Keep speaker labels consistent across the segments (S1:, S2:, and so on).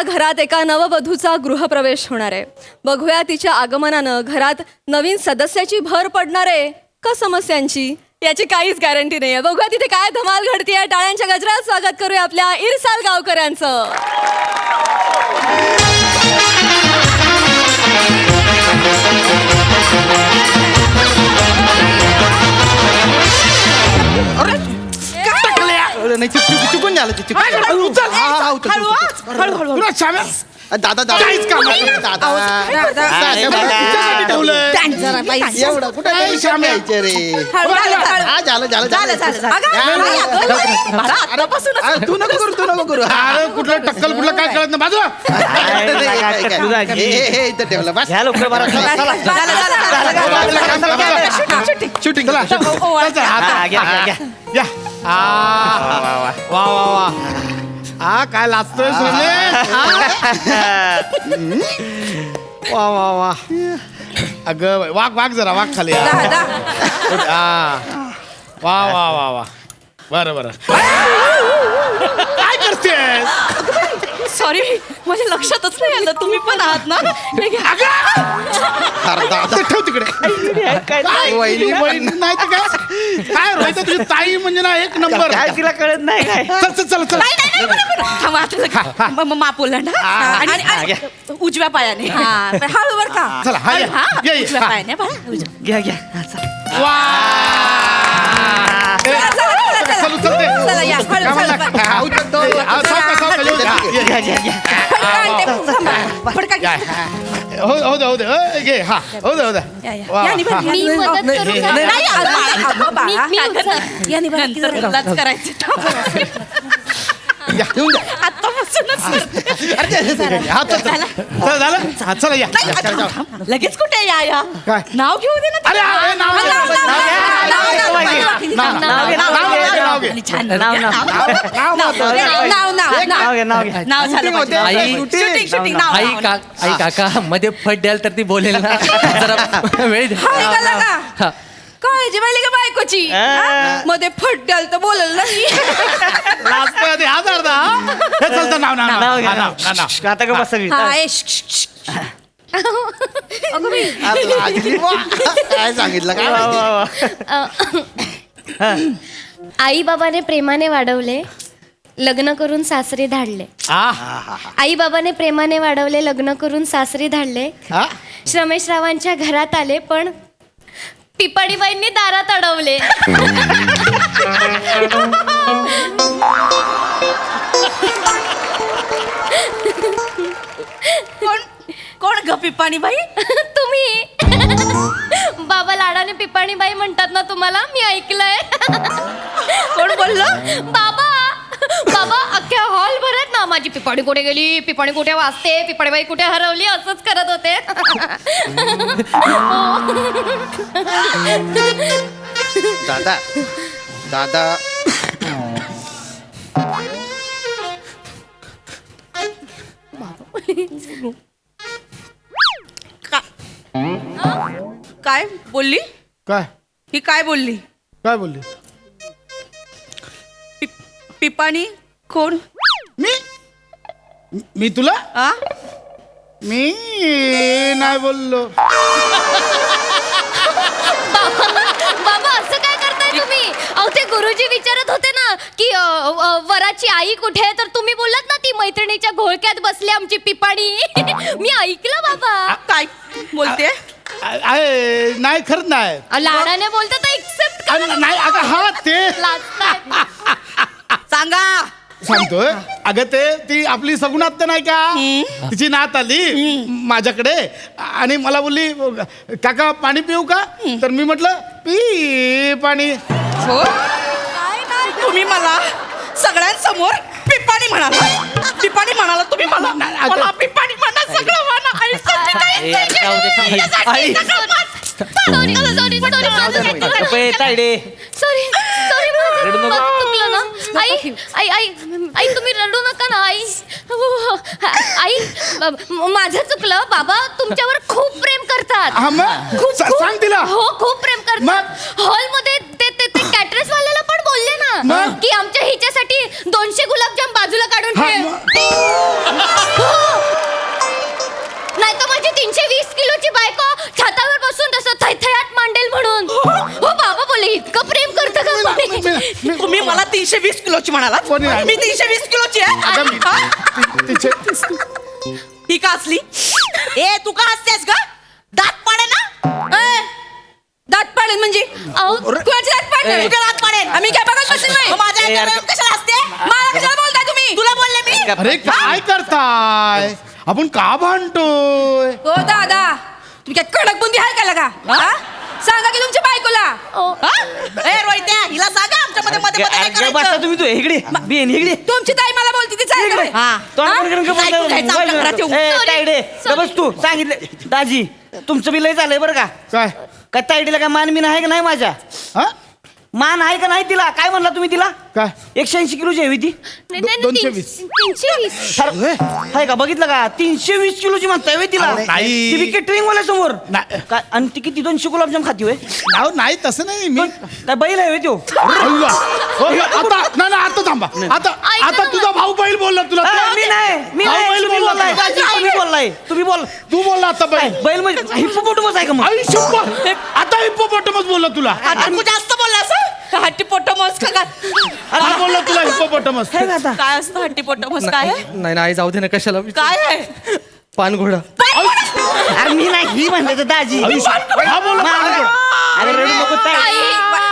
S1: तिच्या घरात एका नववधूचा गृहप्रवेश होणार आहे. बघूया तिच्या आगमनानं घरात नवीन सदस्याची भर पडणार आहे का समस्यांची, याची काहीच गॅरंटी नाही आहे. बघूया तिथे काय धमाल घडतीये. टाळ्यांच्या गजरात स्वागत करूया आपल्या इरसाल गावकऱ्यांचं.
S2: चुकून झालं ते दादा दादा एवढं कुठं यायचं रे. झालं तू नको करू
S3: अरे कुठलं टक्कल कुठलं काय कळत नाही बाजू
S2: इथं ठेवलं बस.
S3: शूटिंग चला या वा वा वा हा काय लाजतोय वा वा वा अगं वाघ जरा वाघ खाली वा वा वा वा बरं काय करतेस?
S1: सॉरी, माझ्या लक्षातच नाही आलं तुम्ही पण आहात ना.
S3: ठेव तिकडे वहिनी नाही तर काय रोहित तुझी ताई म्हणजे ना एक नंबर.
S4: काय तिला कळत नाही काय.
S3: चल
S1: मापोला ना आणि उजव्या पायाने हळू बर का.
S3: चला
S1: उजव्या पायाने
S4: घ्या
S3: वा
S1: चला या
S3: हो दे घे हा हो दे चला या
S1: लगेच कुठे या
S3: काय
S1: नाव घेऊ दे ना.
S3: अरे
S5: आई काका मध्ये फट द्याल तर ती बोलेल ना. जरा वेळ द्या.
S1: काळजी पाहिली का बायकोची. मध्ये फट द्याल तर बोलेल नाही.
S3: चलतं नाव
S4: आता का बस सगळी
S2: काय सांगितलं काय
S6: आई बाबाने प्रेमाने वाढवले, लग्न करून सासरी धाडले. आई बाबाने प्रेमाने वाढवले, लग्न करून सासरी धाडले. श्रमेशरावांच्या घरात आले पण पिपाडीबाईंनी दारात अडवले.
S1: कोण ग पिपाणीबाई?
S6: तुम्ही. बाबा लाडाने पिपाणीबाई म्हणतात ना तुम्हाला, मी ऐकलंय.
S1: कोण बोललं?
S6: बाबा अख्ख्या हॉल भरत ना माझी पिपाणी कुठे गेली, पिपाणी कुठे वाजते, पिपाणीबाई कुठे हरवली, असंच करत होते.
S2: दादा
S1: काय बोलली?
S3: काय
S1: ही काय बोलली? पिपाणी कोण?
S3: मी तुला मी नाही बोललो.
S6: बाबा असं काय करताय तुम्ही? अहो ते गुरुजी विचारत होते ना की वराची आई कुठे, तर तुम्ही बोललात ना ती मैत्रिणीच्या घोळक्यात बसली आमची पिपाणी. मी ऐकलं बाबा.
S1: काय बोलते?
S3: नाही खरंच नाही.
S6: लाडाने बोलते तर एक्सेप्ट
S3: नाही अगं हा ते
S1: सांगा.
S3: सांगतोय अगं ती आपली सगुण आत्या नाही का, तिची नात आली माझ्याकडे आणि मला बोलली काका पाणी पिऊ का, तर मी म्हटलं पी पाणी.
S1: हो तुम्ही मला सगळ्यांसमोर पिपाणी म्हणाला तुम्ही मला पिपाणी म्हणा सगळं म्हणा.
S6: सॉरी चुकलं ना. आई तुम्ही रडू नका ना. आई माझं चुकलं. बाबा तुमच्यावर खूप प्रेम करतात.
S3: सांग तिला.
S6: हो खूप प्रेम करतात. हॉलमध्ये ते कॅटरेस वाल्याला पण बोलले ना की आमच्या हिच्यासाठी 200 गुलाबजाम बाजूला काढून ठेव.
S7: मला 320 किलोची म्हणाला
S3: कोणी आहे?
S7: मी 320 किलोची
S3: अगं मी-
S7: आहे
S3: तिचे
S7: ही का असली ए तू का हसतेस का दात पाडे ना
S1: दात पाडेल म्हणजे
S6: अहो,
S1: कुणाची दात पाडेल
S7: तुझे दात पाडेल
S1: आम्ही काय बघत बसेल नाही
S7: माझ्या
S4: ए, यार.
S7: याच्यावर कशाला हसते
S1: मला कशाला बोलताय तुम्ही
S7: तुला बोलले मी
S3: अरे काय करताय आपण का भांडतोय
S1: हो दादा तुम्ही काय कडक बुंदी आहे का लगा हा? सांगा की तुमच्या बायकोला
S6: अहो,
S7: ए रोहित्या हिला सांगा आमच्या मध्ये मध्ये मध्ये काय
S4: अगं, बसा
S7: करायचं?
S4: तुम्ही तू इकडे बेन इकडे
S1: तुमची ताई मला बोलती ती चालेल का?
S7: हा.
S4: तोंड बंद करून गप्प
S7: ऐकून घ्यायचं आपल्या घरात येऊन.
S4: ए,
S6: Sorry,
S4: तायडे
S6: sorry.
S4: बस तू सांगितलं दाजी तुमचं बी लय झालंय बरं का
S3: काय
S4: काय तायडीला काय मान बिन आहे का नाही माझ्या
S3: हा
S4: मान आहे का नाही तिला काय म्हणला तुम्ही तिला
S3: काय
S4: 180 किलोची हवी ती
S6: नाही, नाही,
S3: 220.
S6: 320.
S4: आहे का बघितलं का 320 किलोची म्हणताय होय तिला
S3: अरे, नाही.
S4: ती बी केटरिंग वाल्या समोर
S3: नाही.
S4: काय आणि ती किती 200 गुलाबजाम खाती होय
S3: नाव नाही तसं नाही मी
S4: काय बैल आहे होय त्यो
S3: अय्या. हो, आता नाही नाही, आता थांबा आता
S6: ऐका
S3: आता
S6: ना.
S3: तुझा भाऊ बैल बोलला तुला
S4: मी नाही
S3: भाऊ बैल
S4: तुम्ही
S3: बोलला
S4: बोललाय
S3: तुला.
S4: दाजी, तुम्ही बोललाय तुम्ही बोल
S3: तू बोलला आता
S4: काय,
S3: बैल
S4: बैल म्हणजे हिप्पोपोटमस आहे का मग
S3: आई शप्पथ. आता हिप्पोपोटामस बोलला तुला
S7: आता तू जास्त बोललास हट्टी पोटमस का
S3: काय बोलला तुला हिप्पोपोटामस
S4: हे का आता
S7: काय असतं हट्टी पोटमस काय आहे?
S5: नाही नाही जाऊ दे ना कशाला
S7: काय आहे
S5: पानघोडा
S4: अरे मी नाही ही म्हणले तर दाजी
S3: हा बोलला
S4: मान- अरे रडू नको ताई.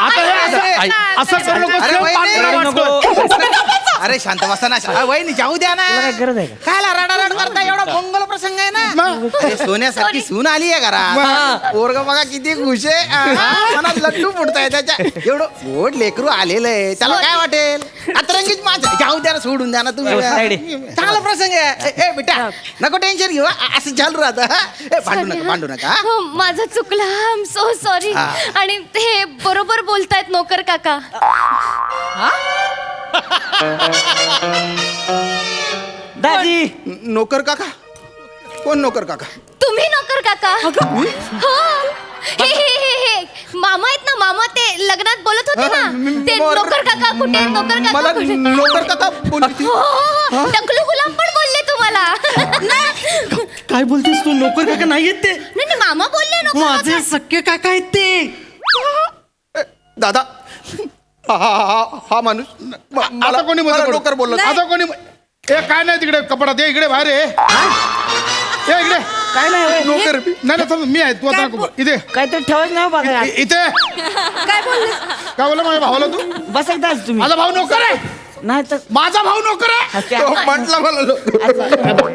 S3: आता हे असं- असं करू नको
S2: अरे
S3: सेव
S2: वहिनी.
S3: पान करायला वाटतं.
S2: अरे शांत बसा ना वहिनी जाऊ द्या ना
S4: तुला काय गरज आहे का
S2: काय रडारड करता एवढा मंगल प्रसंग आहे ना
S3: मग?
S2: अरे सोन्यासारखी सून आली आहे घरात पोरग बघा किती खुश आहे मनात लड्डू फुटताय त्याच्या एवढं गोड लेकरू आलेलं आहे त्याला काय वाटेल अतरंगीच माझं जाऊ द्या ना सोडून द्या ना तुम्ही
S4: साईड
S2: चांगला प्रसंग आहे ए बेटा नको टेन्शन घेऊ असं चालू राहतं भांडू नका हा?
S6: हो माझं चुकलं आय एम सो सॉरी
S2: हा.
S6: आणि हे बरोबर बोलतायत नोकर काका
S4: दाजी
S2: नोकर काका कोण नोकर काका
S6: तुम्ही नोकर काका हो हे मामा आहेत ना मामा ते लग्नात बोलत होते ना ते नोकर काका कुठे आहेत? नोकर काका
S2: मला
S6: कुठे आहेत?
S2: नोकर काका बोलली
S6: हो, हो, हो. टकलू गुलाम पण बोलले तुम्हाला नाही
S5: काय बोलतेस तू नोकर काका नाही येत ते
S6: नाही, मामा बोलले नोकर
S5: माझे
S6: काका.
S5: सख्खे काका आहेत ते
S2: दादा हा माणूस
S3: आता कोणी मध्ये पडू?
S2: नोकर बोलला
S3: आता कोणी ए काय नाही तिकडे कपडात ये इकडे बाहेर ये इकडे
S4: काय नाही होय.
S2: नोकर
S3: नाही नाही थांब, मी आहे तू आता नको. इथे
S4: काहीतरी ठेवायचं नाही बघा
S3: इथे
S1: काय बोलले
S3: काय बोला माझ्या भावाला तू
S4: बसा एक दाजी तुम्ही
S3: माझा भाऊ नोकर आहे
S4: नाही तर
S3: माझा भाऊ नोकर आहे
S2: तो म्हटला मला नोकर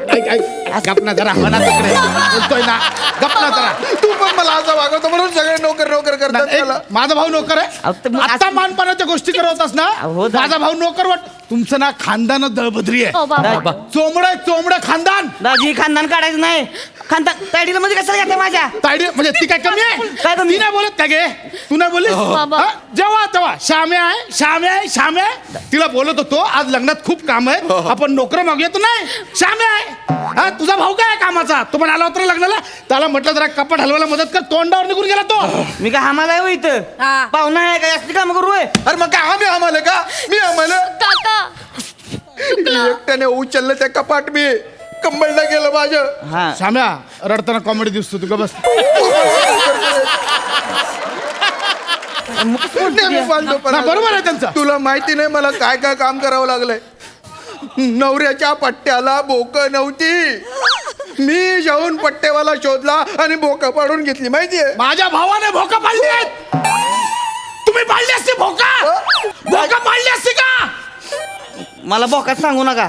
S3: ऐक, ऐक. गप ना जरा म्हणा तिकडे बोलतोय ना गप ना जरा
S2: तू पण मला असं वागवतो म्हणून सगळे नोकर नोकर करतात
S3: एक,
S2: मला
S3: माझा भाऊ नोकर
S4: अहो, तर
S3: आहे
S4: मग
S3: आता
S4: असं-
S3: मानपानाच्या गोष्टी करत होतास ना
S4: हो, दा-
S3: माझा भाऊ नोकर वाट तुमचं ना खानदान दळभद्री आहे
S6: हो बाबा
S3: चोमडं खानदान
S4: दाजी खानदान काढायचं नाही खानदान तायडीला मध्ये कशाला घेते माझ्या
S3: तायडी म्हणजे ती काय कमी आहे
S4: काय कमी?
S3: ती नाही बोलत का गे तू नाही बोललीस
S6: बाबा.
S3: हा? जेव्हा तेव्हा श्यामे आहे तिला बोलत होतो आज लग्नात खूप काम आहे आपण नोकर मागूया तर नाही श्यामे आहे हा तुझा भाऊ काय आहे कामाचा तो पण आला होता लग्नाला त्याला म्हटलं जरा कपाट हलवायला मदत कर तोंडावर निघून गेला तो
S4: मी काय आम्हाला आहे हो इथं
S1: हा.
S4: पाहुणा आहे काय असली काम करू होय?
S2: अरे मग काय आम्ही आम्हाला का मी आम्हाला
S6: काका
S2: एकट्याने उचललं त्या कपाट मी कंबळला गेलं माझं
S4: हा
S3: श्याम्या रडताना कॉमेडी दिसतो तू का बस
S2: नेहमी फालतूपणा.
S3: ना, बरोबर आहे त्यांचं.
S2: तुला माहिती नाही मला काय काय काम करावं लागलंय नवऱ्याच्या पट्ट्याला बोक नव्हती मी जाऊन पट्टेवाला शोधला आणि बोक पाडून घेतली माहितीये
S3: माझ्या भावाने भोका पाडली आहेत तुम्ही पाडली असते भोका पाडली असते का
S4: मला बोकात सांगू नका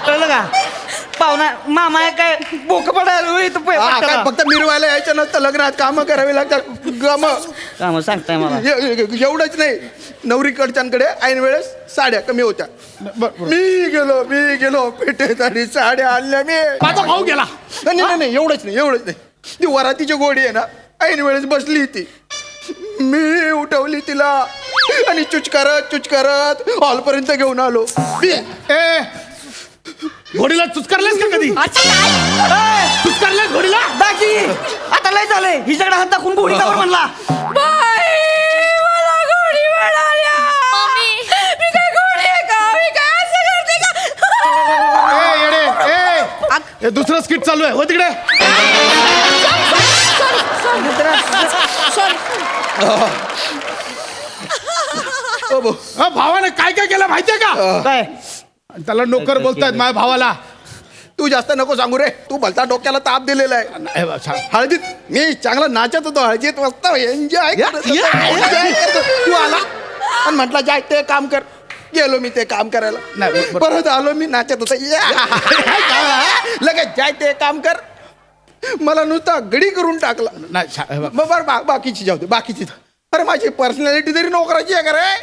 S4: कळलं का पाहुणा मामा आहे काय बोक पडायला होय इथं
S2: हा, काय
S4: पट्ट्याला.
S2: फक्त मिरवायला यायचं नसतं लग्नात कामं करावी लागतात काम
S4: काम सांगताय मला
S2: एवढंच नाही नवरीकडच्यांकडे ऐन वेळेस साड्या कमी होत्या मी गेलो पेठेत आणि साड्या आणल्या मी
S3: माझा भाऊ गेला
S2: नाही एवढंच नाही ती वरातीची गोडी आहे ना ऐन वेळेस बसली ती मी उठवली तिला आणि चुचकारत हॉलपर्यंत घेऊन आलो
S3: ए घोडीला चुचकारलेस का कधी चुचकारलेस घोडीला
S4: दाजी आता लय झालंय हिच्याकडे हात दाखवून गोळी कावर म्हणला
S6: मम्मी
S1: मी काय घोडी आहे का मी काय असं करते का
S3: ए येडे ए हे दुसरं स्किट चालू आहे हो तिकडे
S2: ओ भाऊ.
S3: भावाने काय काय केलं माहितीये का
S4: काय
S3: त्याला नोकर बोलतायत माझ्या भावाला.
S2: तू जास्त नको सांगू रे, तू भलता डोक्याला ताप दिलेला आहे.
S3: नाही बा, सांग.
S2: हळदीत मी चांगला नाचत होतो, हळदीत मस्त एन्जॉय तू आला आणि म्हटलं जाय ते काम कर. गेलो मी ते काम करायला,
S3: नाही, बरोबर.
S2: परत आलो मी नाचत होतो. लगेच जाय ते काम कर. मला नुसता गडी करून टाकला.
S3: नाही
S2: बरं बाकीची जाऊ दे, बाकीची. अरे माझी पर्सनॅलिटी तरी नोकराची आहे का रे?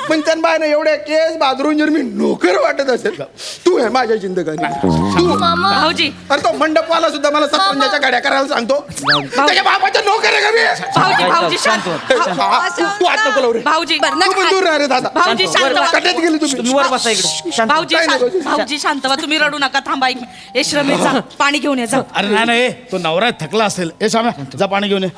S2: पण त्यान बायनं एवढ्या केस बाजरून जर मी नोकर वाटत असेल, तू आहे माझ्या जिंदगानी. तू
S7: भाऊजी
S2: अरे तो मंडपवाला सुद्धा मला सत्पंजाच्या गाड्या करायला सांगतो. त्याच्या बापाचा नोकर आहे का मी?
S7: भाऊजी शांत
S2: तू आत नको लावू रे.
S7: भाऊजी
S2: तू पण दूर राह रे दादा.
S7: भाऊजी शांत व्हा.
S2: कट्यात गेली तुम्ही.
S4: तुम्ही वर बसा इकडे शांत.
S7: भाऊजी
S2: काय नाही,
S7: शांत
S2: भाऊजी.
S7: भाऊजी शांत व्हा. तुम्ही रडू नका. थांबा एक मिनिट. ए श्रमेश जा पाणी घेऊन ये जा.
S3: अरे नाही नाही तो नवरा थकला असेल. ए साम्या जा पाणी घेऊन ये.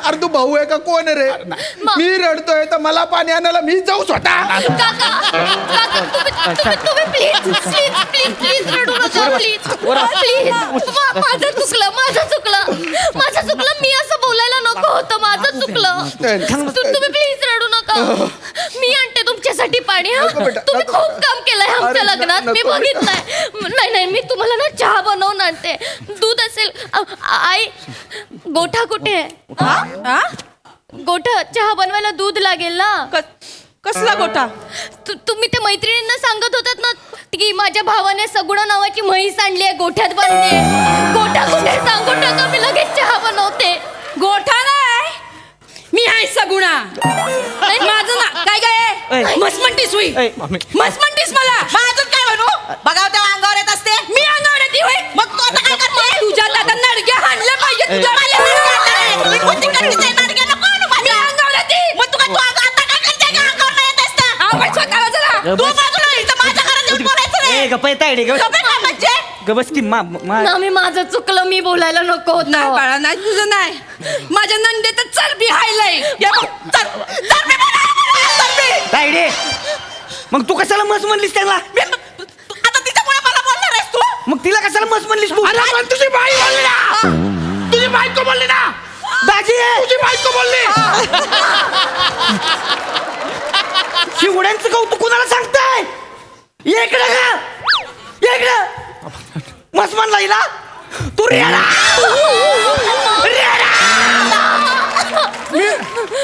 S2: अरे तू भाऊ आहे का कोण आहे रे? मी रडतोय तर मला पाणी आणायला मी जाऊ स्वतः.
S6: तुम्ही प्लीज रडू नका प्लीज माझं चुकलं मी असं बोलायला नको होतं. माझं चुकलं. तुम्ही प्लीज रडू नका. मी आणते तुमच्यासाठी पाणी. हा
S2: नको बेटा,
S6: तुम्ही
S2: नको.
S6: खूप काम केलंय आमच्या
S2: अरे,
S6: लग्नात. मी
S2: नको बेटा.
S6: बघितलंय. नाही मी तुम्हाला ना चहा बनवून आणते. दूध असेल. आई गोठा कुठे आहे? गोठा चहा बनवायला दूध लागेल ना.
S7: कसला गोठा?
S6: तुम्ही ते मैत्रिणींना सांगत होतात ना की माझ्या भावाने सगुणा नावाची म्हैस आणली आहे, गोठ्यात बांधली. गोठा कुठे सांगू टाका, मी लगेच चहा बनवते.
S7: गोठा नाही, मी आहे सगुणा. माझं ना काय काय मस्त म्हणतीस हुई. मस्त म्हणतीस मला. माझं काय म्हणू? बघा तेव्हा अंगावर येत असते. मी अंगावर येते होय. मग तू आता काय करते? तुझ्या दादा नडग्या हाणले पाहिजे. तुझ्या मी कोणती करते नडग्या नको आणू माझ्या अंगावर येते. मग तू आता काय करते का अंगावर नाही येत असता? आवाज स्वतःला जरा. तू बाजूला इथं माझ्या घरात येऊन बोलायचं नाही.
S4: गप्पा येत आहे
S7: गप्पा काय म्हणजे?
S4: गबस की
S6: ना मी माझं चुकलं, मी बोलायला नको
S7: नाही
S6: होतं.
S7: बाळा नाही तुझं नाही. माझ्या नंदेचं चरबी हायलंय. या बघ, चरबी बघा, चरबी.
S4: तायडे मग तू कशाला मस म्हणलीस त्याला?
S7: आता तिच्यामुळे मला बोलणार आहेस तू?
S4: मग तिला कशाला मस म्हणलीस तू?
S3: अरे पण तुझी बाई बोलली ना. तुझी बायको बोलली ना.
S4: दाजी
S3: तुझी बायको बोलली.
S4: शिवड्यांचं कौतुक कुणाला सांगताय? इकडे का इकडे मस म्हणला हिला तू रेडा
S3: मी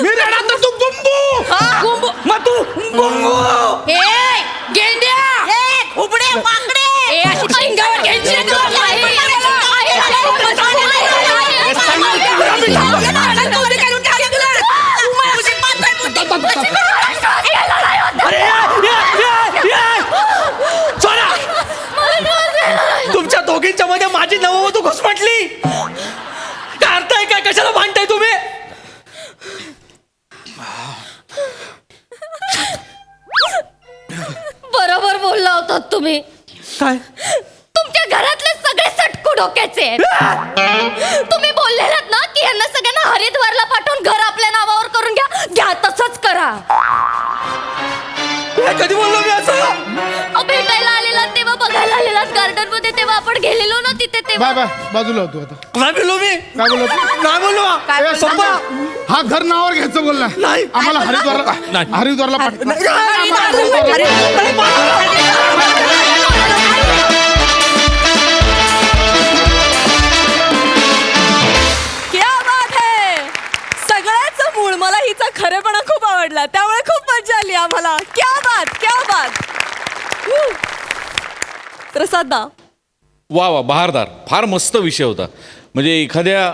S3: रेडा तर तू बुंबू.
S4: मग तू गुंगू.
S7: ए, गेंड्या. ए, खुबडे, माकडे. ए, अशी शिंगावर घ्यायची आहे तुला.
S5: तुमच्या दोघींच्या मध्ये माझी नववधू घुसमटली. काय अर्थ आहे? काय कशाला भांडताय तुम्ही?
S6: बरोबर बोलला होतात तुम्ही.
S4: काय
S6: तुमच्या घरातले सगळे सटकू डोक्याचे आहेत. तुम्ही बोललेलात ना की यांना सगळ्यांना हरिद्वारला पाठवून घर आपल्या नावावर करून घ्या तसंच करा.
S5: कधी बोललो मी असं?
S6: भेटायला आलेला तेव्हा, बघायला आलेला गार्डन मध्ये तेव्हा आपण गेलेलो ना तिथे तेव्हा.
S3: बाय बाय बाजूला होतो आता.
S5: काय बोललो मी?
S3: काय बोलत?
S5: नाही बोललो.
S3: ए, संपा. हा घर नावावर घ्यायचं बोलला.
S5: नाही.
S3: आम्हाला हरिद्वारला पाठव.
S1: क्या बात है. सगळ्याच मूळ मला हिचा खरेपणा खूप आवडला, त्यामुळे खूप मजा आली आम्हाला. क्या बात क्या बात. प्रसाद दा.
S8: वा वा बहारदार. फार मस्त विषय होता. म्हणजे एखाद्या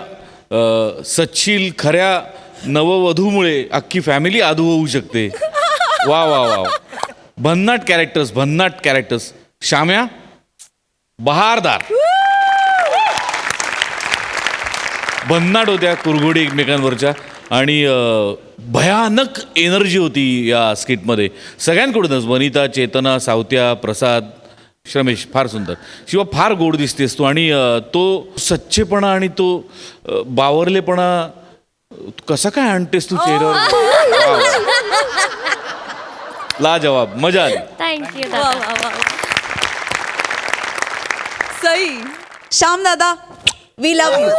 S8: सच्शील खऱ्या नववधूमुळे अख्खी फॅमिली आधू होऊ शकते. वा वा वा. भन्नाट कॅरेक्टर्स. श्याम्या बहारदार. भन्नाट होत्या कुरघोडी एकमेकांवरच्या आणि भयानक एनर्जी होती या स्किटमध्ये सगळ्यांकडूनच. वनिता, चेतना, सावत्या, प्रसाद, श्रमेश. फार सुंदर. शिवा फार गोड दिसतेस तू. आणि तो सच्चेपणा आणि तो बावरलेपणा कसा काय आणतेस तू चेहऱ्यावर. लाजवाब. मजा आली.
S6: थँक्यू.
S1: वा वा वा. सई
S9: श्याम दादा वी लव यू.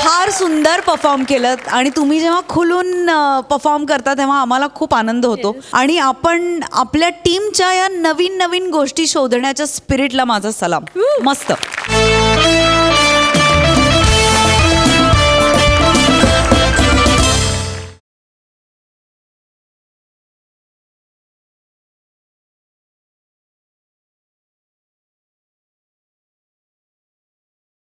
S9: फार सुंदर परफॉर्म केलं आणि तुम्ही जेव्हा खुलून परफॉर्म करता तेव्हा आम्हाला खूप आनंद होतो आणि आपण आपल्या टीमच्या या नवीन नवीन गोष्टी शोधण्याच्या स्पिरिटला माझा सलाम. मस्त.